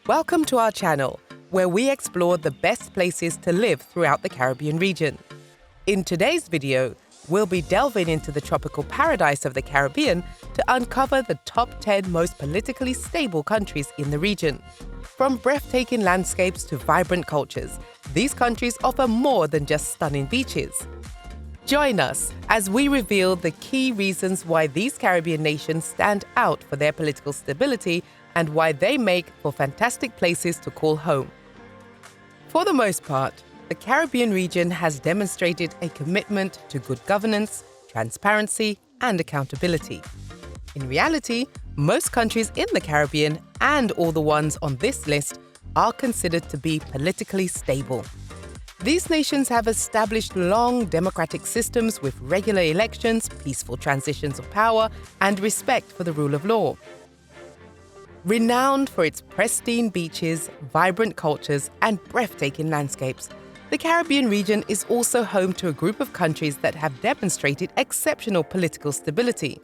Welcome to our channel, where we explore the best places to live throughout the Caribbean region. In today's video, we'll be delving into the tropical paradise of the Caribbean to uncover the top 10 most politically stable countries in the region. From breathtaking landscapes to vibrant cultures, these countries offer more than just stunning beaches. Join us as we reveal the key reasons why these Caribbean nations stand out for their political stability and why they make for fantastic places to call home. For the most part, the Caribbean region has demonstrated a commitment to good governance, transparency, and accountability. In reality, most countries in the Caribbean, and all the ones on this list, are considered to be politically stable. These nations have established long democratic systems with regular elections, peaceful transitions of power, and respect for the rule of law. Renowned for its pristine beaches, vibrant cultures, and breathtaking landscapes, the Caribbean region is also home to a group of countries that have demonstrated exceptional political stability.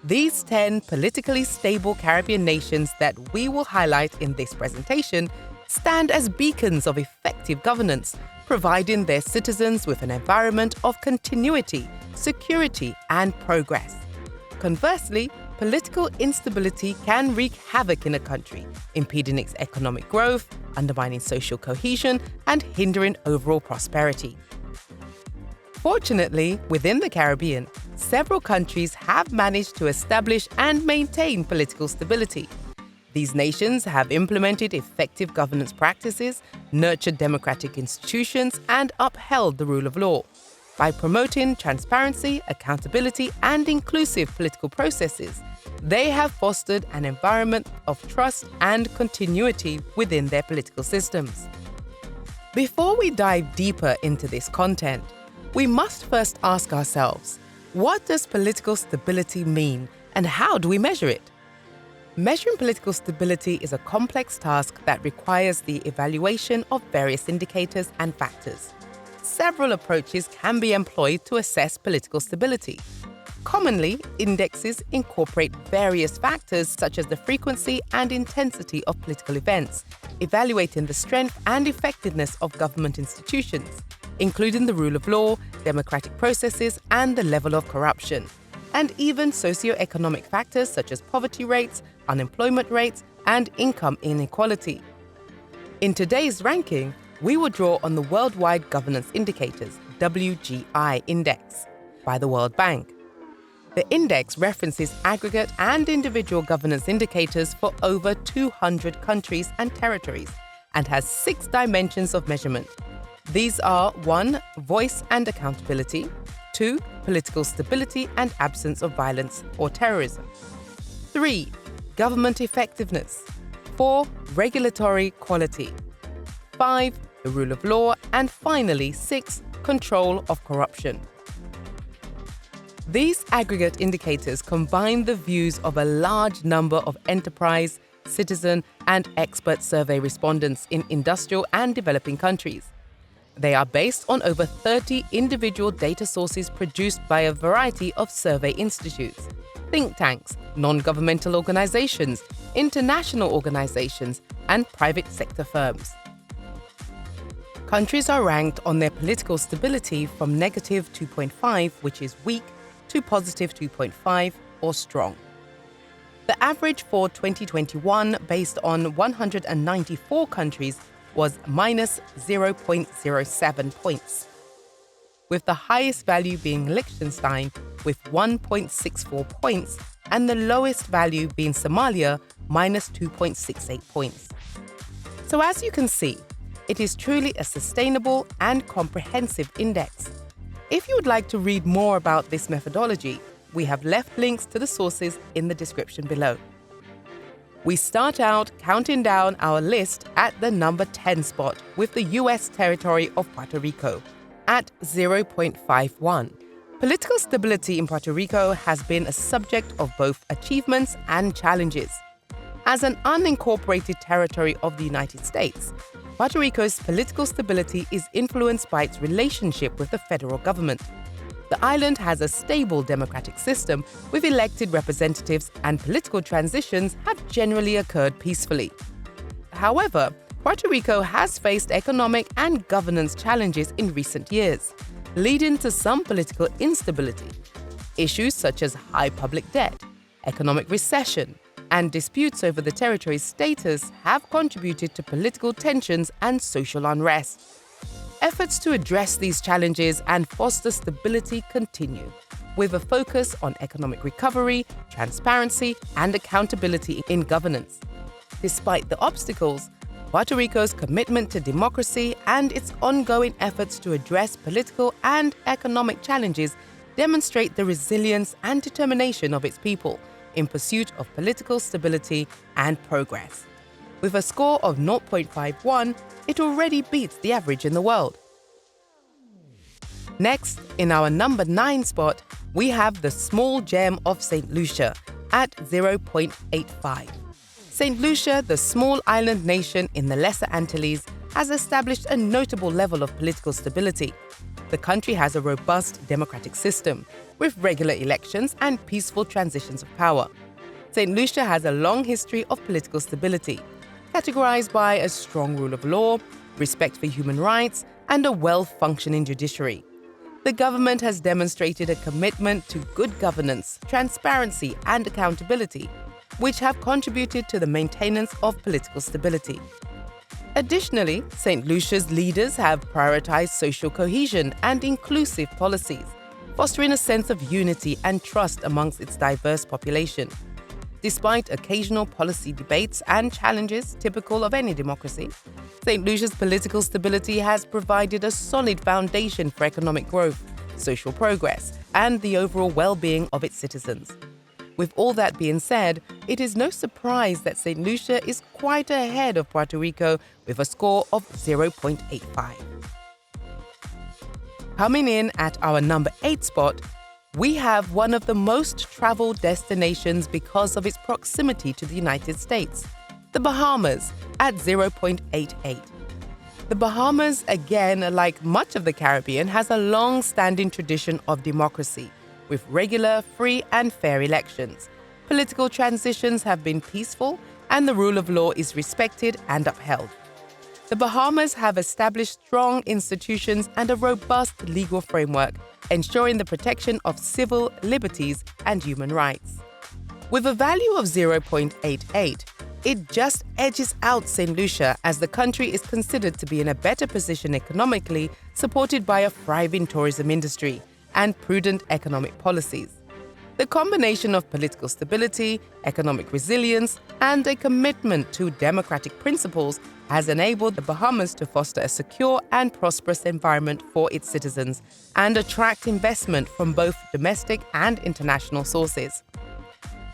These 10 politically stable Caribbean nations that we will highlight in this presentation stand as beacons of effective governance, providing their citizens with an environment of continuity, security, and progress. Conversely, political instability can wreak havoc in a country, impeding its economic growth, undermining social cohesion, and hindering overall prosperity. Fortunately, within the Caribbean, several countries have managed to establish and maintain political stability. These nations have implemented effective governance practices, nurtured democratic institutions, and upheld the rule of law. By promoting transparency, accountability, and inclusive political processes, they have fostered an environment of trust and continuity within their political systems. Before we dive deeper into this content, we must first ask ourselves, what does political stability mean, and how do we measure it? Measuring political stability is a complex task that requires the evaluation of various indicators and factors. Several approaches can be employed to assess political stability. Commonly, indexes incorporate various factors such as the frequency and intensity of political events, evaluating the strength and effectiveness of government institutions, including the rule of law, democratic processes, and the level of corruption, and even socioeconomic factors such as poverty rates, unemployment rates, and income inequality. In today's ranking, we will draw on the Worldwide Governance Indicators (WGI) Index by the World Bank. The index references aggregate and individual governance indicators for over 200 countries and territories and has 6 dimensions of measurement. These are 1. Voice and accountability, 2. Political stability and absence of violence or terrorism, 3. Government effectiveness, 4. Regulatory quality, 5. The rule of law, and finally 6. Control of corruption. These aggregate indicators combine the views of a large number of enterprise, citizen, and expert survey respondents in industrial and developing countries. They are based on over 30 individual data sources produced by a variety of survey institutes, think tanks, non-governmental organizations, international organizations, and private sector firms. Countries are ranked on their political stability from negative 2.5, which is weak, to positive 2.5, or strong. The average for 2021, based on 194 countries, was minus 0.07 points, with the highest value being Liechtenstein with 1.64 points and the lowest value being Somalia, minus 2.68 points. So as you can see, it is truly a sustainable and comprehensive index. If you would like to read more about this methodology, we have left links to the sources in the description below. We start out counting down our list at the number 10 spot with the US territory of Puerto Rico at 0.51. Political stability in Puerto Rico has been a subject of both achievements and challenges. As an unincorporated territory of the United States, Puerto Rico's political stability is influenced by its relationship with the federal government. The island has a stable democratic system with elected representatives, and political transitions have generally occurred peacefully. However, Puerto Rico has faced economic and governance challenges in recent years, leading to some political instability. Issues such as high public debt, economic recession, and disputes over the territory's status have contributed to political tensions and social unrest. Efforts to address these challenges and foster stability continue, with a focus on economic recovery, transparency, and accountability in governance. Despite the obstacles, Puerto Rico's commitment to democracy and its ongoing efforts to address political and economic challenges demonstrate the resilience and determination of its people in pursuit of political stability and progress. With a score of 0.51, it already beats the average in the world. Next, in our number 9 spot, we have the small gem of St. Lucia at 0.85. St. Lucia, the small island nation in the Lesser Antilles, has established a notable level of political stability. The country has a robust democratic system, with regular elections and peaceful transitions of power. St. Lucia has a long history of political stability, categorized by a strong rule of law, respect for human rights, and a well-functioning judiciary. The government has demonstrated a commitment to good governance, transparency, and accountability, which have contributed to the maintenance of political stability. Additionally, St. Lucia's leaders have prioritized social cohesion and inclusive policies, fostering a sense of unity and trust amongst its diverse population. Despite occasional policy debates and challenges typical of any democracy, St. Lucia's political stability has provided a solid foundation for economic growth, social progress, and the overall well-being of its citizens. With all that being said, it is no surprise that St. Lucia is quite ahead of Puerto Rico with a score of 0.85. Coming in at our number 8 spot, we have one of the most traveled destinations because of its proximity to the United States, the Bahamas, at 0.88. The Bahamas, again, like much of the Caribbean, has a long-standing tradition of democracy, with regular, free and fair elections. Political transitions have been peaceful and the rule of law is respected and upheld. The Bahamas have established strong institutions and a robust legal framework, ensuring the protection of civil liberties and human rights. With a value of 0.88, it just edges out St. Lucia as the country is considered to be in a better position economically, supported by a thriving tourism industry and prudent economic policies. The combination of political stability, economic resilience, and a commitment to democratic principles has enabled the Bahamas to foster a secure and prosperous environment for its citizens and attract investment from both domestic and international sources.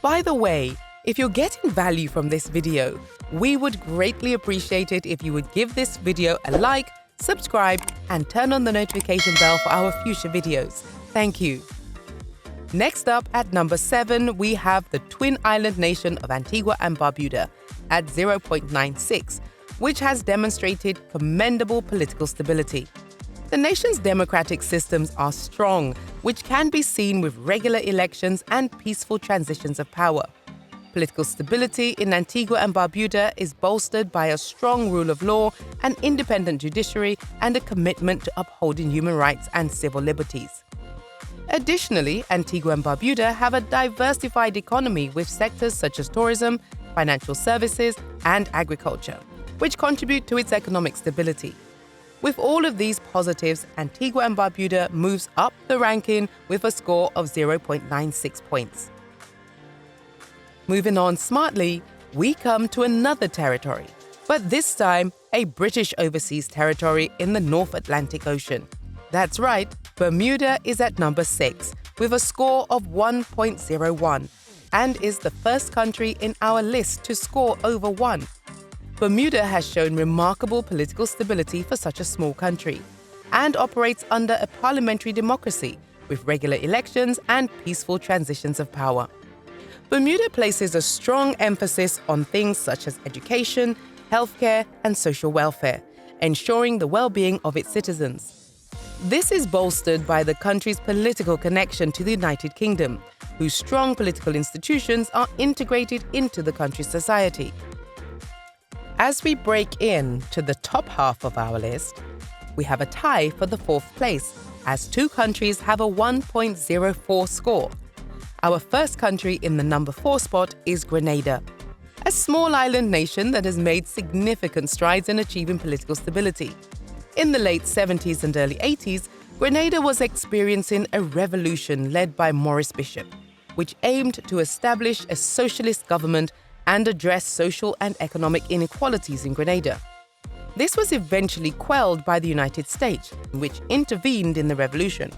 By the way, if you're getting value from this video, we would greatly appreciate it if you would give this video a like, subscribe, and turn on the notification bell for our future videos. Thank you. Next up, at number 7, we have the twin island nation of Antigua and Barbuda at 0.96, which has demonstrated commendable political stability. The nation's democratic systems are strong, which can be seen with regular elections and peaceful transitions of power. Political stability in Antigua and Barbuda is bolstered by a strong rule of law, an independent judiciary, and a commitment to upholding human rights and civil liberties. Additionally, Antigua and Barbuda have a diversified economy with sectors such as tourism, financial services, and agriculture, which contribute to its economic stability. With all of these positives, Antigua and Barbuda moves up the ranking with a score of 0.96 points. Moving on smartly, we come to another territory, but this time a British overseas territory in the North Atlantic Ocean. That's right, Bermuda is at number 6 with a score of 1.01 and is the first country in our list to score over 1. Bermuda has shown remarkable political stability for such a small country and operates under a parliamentary democracy with regular elections and peaceful transitions of power. Bermuda places a strong emphasis on things such as education, healthcare, and social welfare, ensuring the well-being of its citizens. This is bolstered by the country's political connection to the United Kingdom, whose strong political institutions are integrated into the country's society. As we break in to the top half of our list, we have a tie for the fourth place, as two countries have a 1.04 score. Our first country in the number 4 spot is Grenada, a small island nation that has made significant strides in achieving political stability. In the late 70s and early 80s, Grenada was experiencing a revolution led by Maurice Bishop, which aimed to establish a socialist government and address social and economic inequalities in Grenada. This was eventually quelled by the United States, which intervened in the revolution.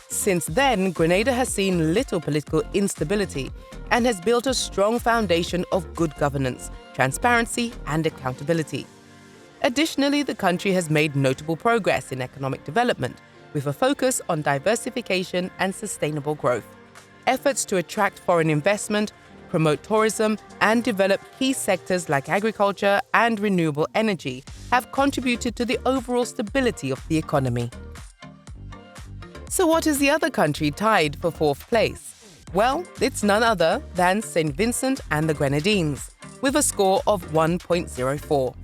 Since then, Grenada has seen little political instability and has built a strong foundation of good governance, transparency, and accountability. Additionally, the country has made notable progress in economic development, with a focus on diversification and sustainable growth. Efforts to attract foreign investment, promote tourism, and develop key sectors like agriculture and renewable energy have contributed to the overall stability of the economy. So what is the other country tied for fourth place? Well, it's none other than St. Vincent and the Grenadines, with a score of 1.04.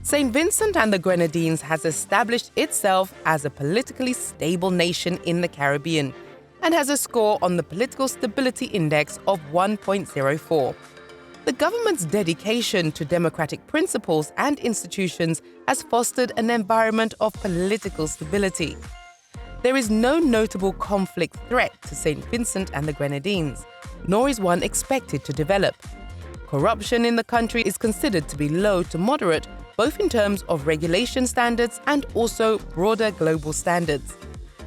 St. Vincent and the Grenadines has established itself as a politically stable nation in the Caribbean and has a score on the Political Stability Index of 1.04. The government's dedication to democratic principles and institutions has fostered an environment of political stability. There is no notable conflict threat to St. Vincent and the Grenadines, nor is one expected to develop. Corruption in the country is considered to be low to moderate, both in terms of regulation standards and also broader global standards.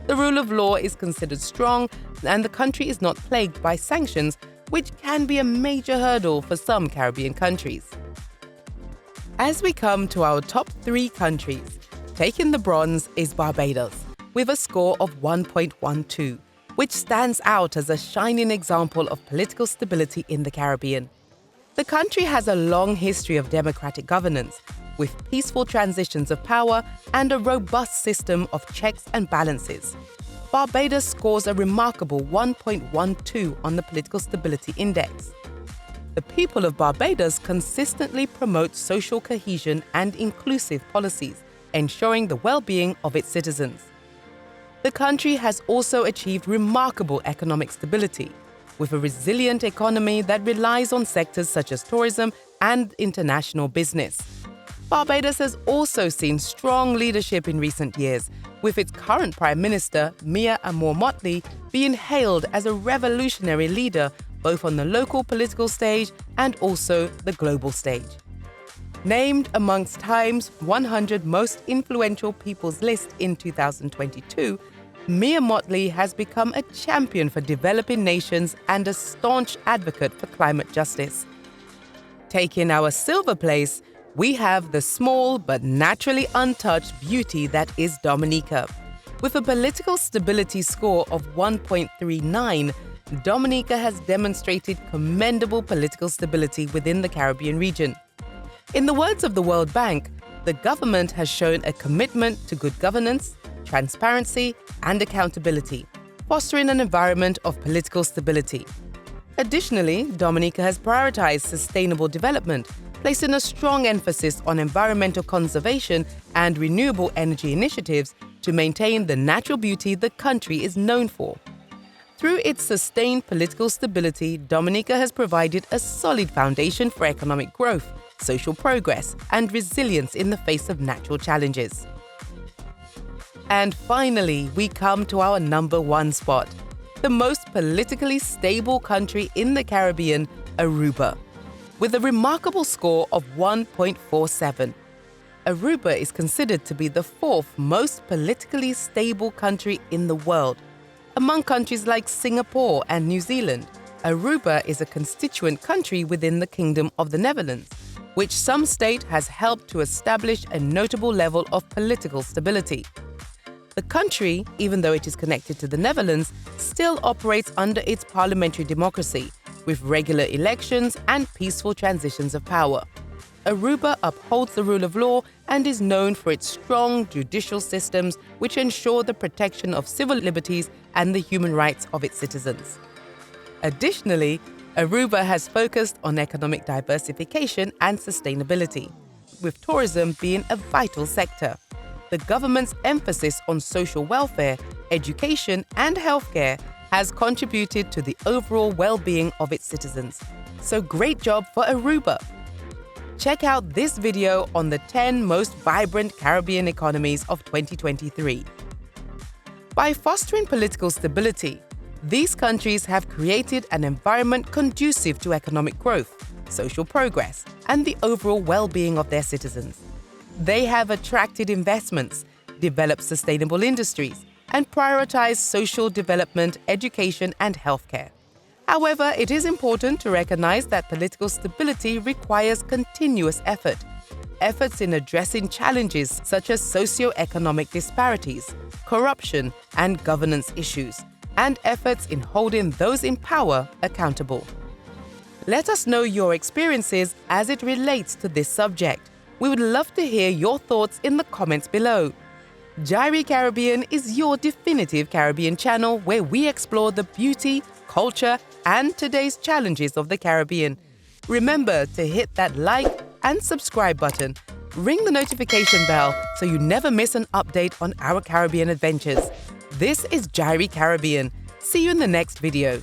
The rule of law is considered strong, and the country is not plagued by sanctions, which can be a major hurdle for some Caribbean countries. As we come to our top 3 countries, taking the bronze is Barbados, with a score of 1.12, which stands out as a shining example of political stability in the Caribbean. The country has a long history of democratic governance, with peaceful transitions of power and a robust system of checks and balances. Barbados scores a remarkable 1.12 on the Political Stability Index. The people of Barbados consistently promote social cohesion and inclusive policies, ensuring the well-being of its citizens. The country has also achieved remarkable economic stability, with a resilient economy that relies on sectors such as tourism and international business. Barbados has also seen strong leadership in recent years, with its current Prime Minister, Mia Motley, being hailed as a revolutionary leader both on the local political stage and also the global stage. Named amongst Time's 100 most influential people's list in 2022, Mia Motley has become a champion for developing nations and a staunch advocate for climate justice. Taking our silver place, we have the small but naturally untouched beauty that is Dominica. With a political stability score of 1.39, Dominica has demonstrated commendable political stability within the Caribbean region. In the words of the World Bank, the government has shown a commitment to good governance, transparency, and accountability, fostering an environment of political stability. Additionally, Dominica has prioritized sustainable development, placing a strong emphasis on environmental conservation and renewable energy initiatives to maintain the natural beauty the country is known for. Through its sustained political stability, Dominica has provided a solid foundation for economic growth, social progress, and resilience in the face of natural challenges. And finally, we come to our number 1 spot, the most politically stable country in the Caribbean, Aruba, with a remarkable score of 1.47. Aruba is considered to be the 4th most politically stable country in the world. Among countries like Singapore and New Zealand, Aruba is a constituent country within the Kingdom of the Netherlands, which some state has helped to establish a notable level of political stability. The country, even though it is connected to the Netherlands, still operates under its parliamentary democracy, with regular elections and peaceful transitions of power. Aruba upholds the rule of law and is known for its strong judicial systems, which ensure the protection of civil liberties and the human rights of its citizens. Additionally, Aruba has focused on economic diversification and sustainability. with tourism being a vital sector. The government's emphasis on social welfare, education, and healthcare has contributed to the overall well-being of its citizens. So great job for Aruba! Check out this video on the 10 most vibrant Caribbean economies of 2023. By fostering political stability, these countries have created an environment conducive to economic growth, social progress, and the overall well-being of their citizens. They have attracted investments, developed sustainable industries, and prioritized social development, education, and healthcare. However, it is important to recognize that political stability requires continuous effort. Efforts in addressing challenges such as socio-economic disparities, corruption, and governance issues, and efforts in holding those in power accountable. Let us know your experiences as it relates to this subject. We would love to hear your thoughts in the comments below. J-irie Caribbean is your definitive Caribbean channel where we explore the beauty, culture, and today's challenges of the Caribbean. Remember to hit that like and subscribe button. Ring the notification bell so you never miss an update on our Caribbean adventures. This is J-irie Caribbean. See you in the next video.